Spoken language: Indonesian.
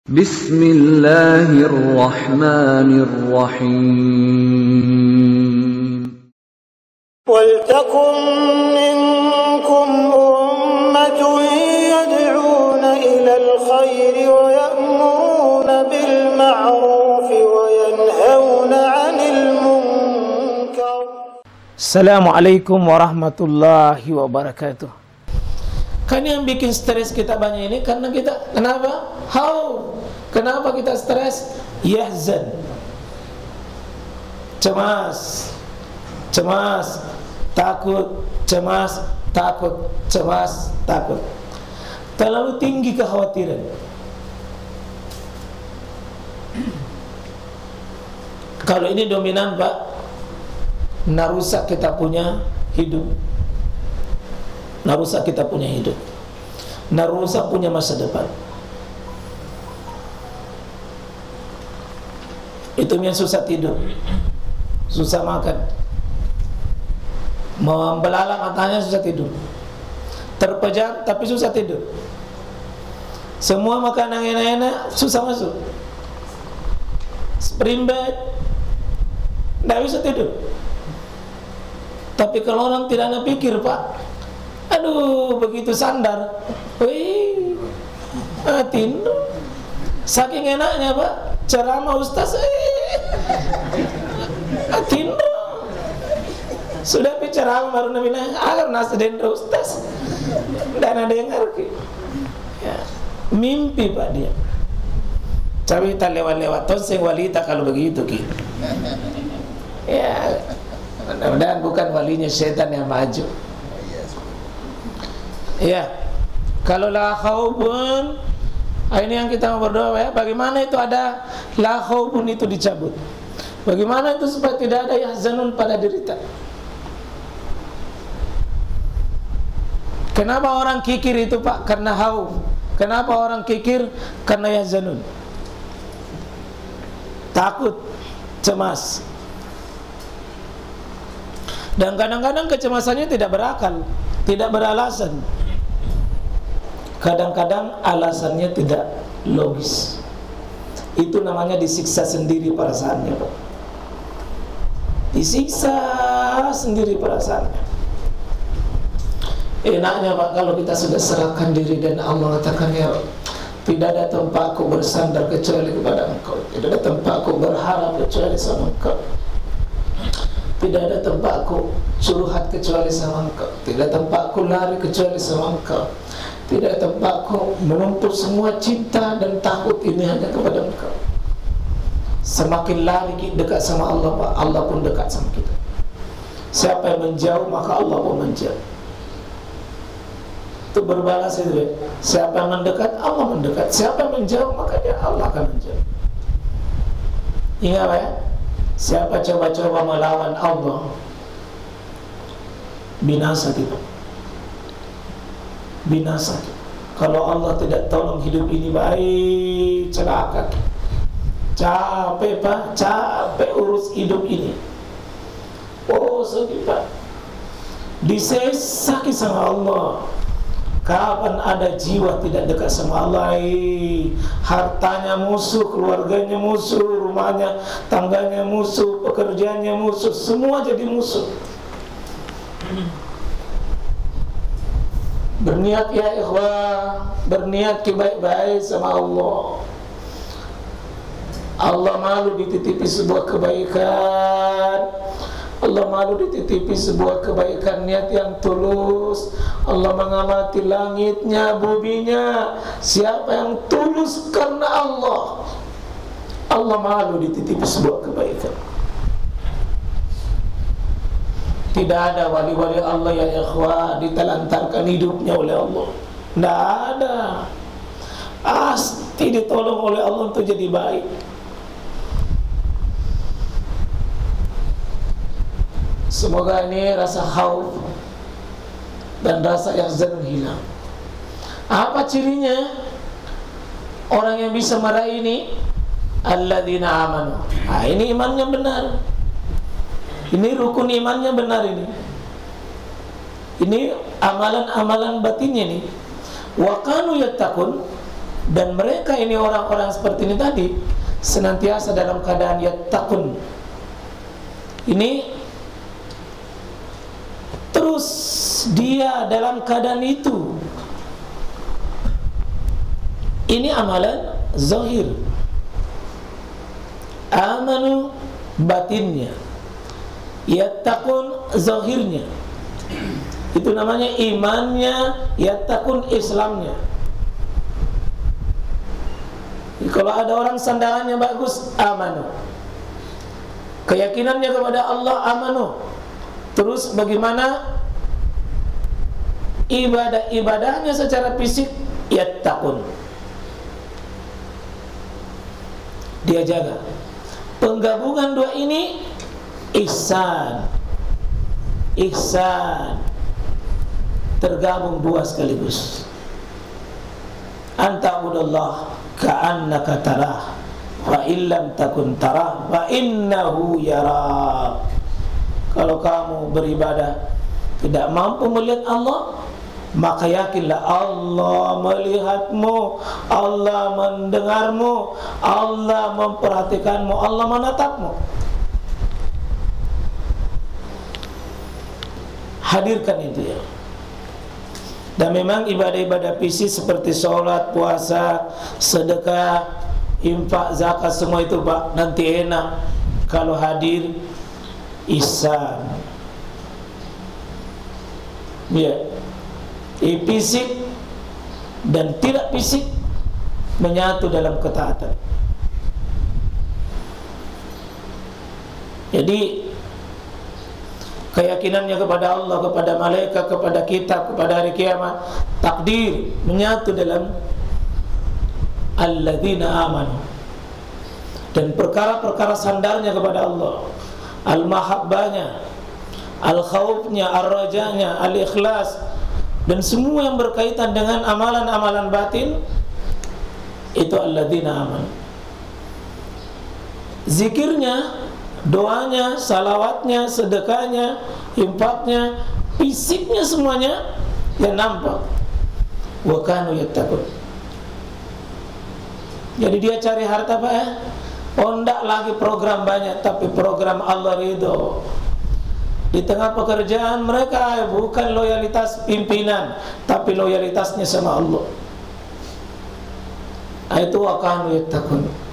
Bismillahirrahmanirrahim. وَلْتَكُنْ مِنْكُمْ أُمَّةٌ يَدْعُونَ إِلَى الْخَيْرِ وَيَأْمُرُونَ بِالْمَعْرُوفِ وَيَنْهَوْنَ عَنِ الْمُنْكَرِ. Assalamualaikum warahmatullahi wabarakatuh. Kan yang bikin stres kita banyak ini karena kita, kenapa? Kenapa kita stres? Yahzan, cemas, takut, takut. Terlalu tinggi kekhawatiran. Kalau ini dominan, Pak, narusak kita punya hidup. Narusak punya masa depan. Itu yang susah tidur, susah makan, membelalak matanya, susah tidur, terpejam tapi susah tidur. Semua makanan enak-enak susah masuk. Spring bed, tidak bisa tidur. Tapi kalau orang tidak ada pikir, Pak, aduh, begitu sandar, wih, tidur. Saking enaknya, Pak, ceramah ustaz, tidur. Sudah bicara baru Nabi bilang, agar nasden ustaz, dan ada yang ngerti. Ya, mimpi, Pak, dia. Tapi tak lewat-lewat, tonseng walita kalau begitu, Ki. Ya, mudah-mudahan bukan walinya setan yang maju. Ya, kalau la khaufun, ini yang kita mau berdoa, ya. Bagaimana itu ada la khaufun itu dicabut? Bagaimana itu supaya tidak ada yahzanun pada derita? Kenapa orang kikir itu, Pak? Karena khauf. Kenapa orang kikir? Karena yahzanun, takut, cemas. Dan kadang-kadang kecemasannya tidak berakal, tidak beralasan. Kadang-kadang alasannya tidak logis. Itu namanya disiksa sendiri perasaannya, Pak. Disiksa sendiri perasaannya. Enaknya, Pak, kalau kita sudah serahkan diri dan Allah katakan, ya, tidak ada tempatku bersandar kecuali kepada Engkau. Tidak ada tempatku berharap kecuali sama Engkau. Tidak ada tempatku curhat kecuali sama Engkau. Tidak ada tempatku lari kecuali sama Engkau. Tidak ada tempatku menumpuk semua cinta dan takut ini hanya kepada Engkau. Semakin lari dekat sama Allah, Pak, Allah pun dekat sama kita. Siapa yang menjauh, maka Allah pun menjauh. Itu berbalas itu, ya. Siapa yang mendekat, Allah mendekat. Siapa yang menjauh, maka dia Allah akan menjauh. Ingat, Pak, ya? Siapa coba-coba melawan Allah, binasa kita. Binasa. Kalau Allah tidak tolong hidup ini, baik, celaka. Capek, Pak, capek urus hidup ini. Oh, sedih, Pak. Disesaki sama Allah. Kapan ada jiwa tidak dekat sama Allah? Hartanya musuh, keluarganya musuh, rumahnya, tangganya musuh, pekerjaannya musuh, semua jadi musuh. Berniat, ya ikhwah, berniat baik-baik sama Allah. Allah malu dititipi sebuah kebaikan. Allah malu dititipi sebuah kebaikan, niat yang tulus. Allah mengamati langitnya, buminya. Siapa yang tulus karena Allah, Allah malu dititipi sebuah kebaikan. Tidak ada wali-wali Allah, ya ikhwah, ditelantarkan hidupnya oleh Allah. Tidak ada. Pasti ditolong oleh Allah untuk jadi baik. Semoga ini rasa khauf dan rasa yahzan hilang. Apa cirinya? Orang yang bisa meraih ini, alladzina amanu. Ini imannya benar. Ini rukun imannya benar ini. Ini amalan-amalan batinnya nih. Wa kanu yattaqun, Dan mereka ini orang-orang seperti ini tadi senantiasa dalam keadaan yattaqun. Ini terus dia dalam keadaan itu. Ini amalan zahir. Amanu batinnya, yattaqun zahirnya. Itu namanya imannya, yattaqun Islamnya. Kalau ada orang sandarannya bagus, amanu, keyakinannya kepada Allah, amanu. Terus bagaimana ibadah-ibadahnya secara fisik, yattaqun, dia jaga. Penggabungan dua ini ihsan, ihsan, tergabung dua sekaligus. Anta'budallah ka'annaka tarah, wa illam takun tarah, wa innahu yarak. Kalau kamu beribadah tidak mampu melihat Allah, maka yakinlah Allah melihatmu, Allah mendengarmu, Allah memperhatikanmu, Allah menatapmu. Hadirkan itu ya. Dan memang ibadah-ibadah fisik seperti sholat, puasa, sedekah, infak, zakat, semua itu Pak, nanti enak kalau hadir ihsan. Ya, fisik dan tidak fisik menyatu dalam ketaatan. Jadi keyakinannya kepada Allah, kepada malaikat, kepada kitab, kepada hari kiamat, takdir menyatu dalam alladzina amanu. Dan perkara-perkara sandarnya kepada Allah, al-mahabbahnya, al-khawfnya, ar-rajanya, al-ikhlas, dan semua yang berkaitan dengan amalan-amalan batin, itu alladzina amanu. Zikirnya, doanya, salawatnya, sedekahnya, infaknya, fisiknya, semuanya yang nampak. Wa kanu yattaqun. Jadi dia cari harta Pak ya? Oh enggak lagi program banyak, tapi program Allah ridho. Di tengah pekerjaan mereka bukan loyalitas pimpinan, tapi loyalitasnya sama Allah. Itu wa kanu yattaqun.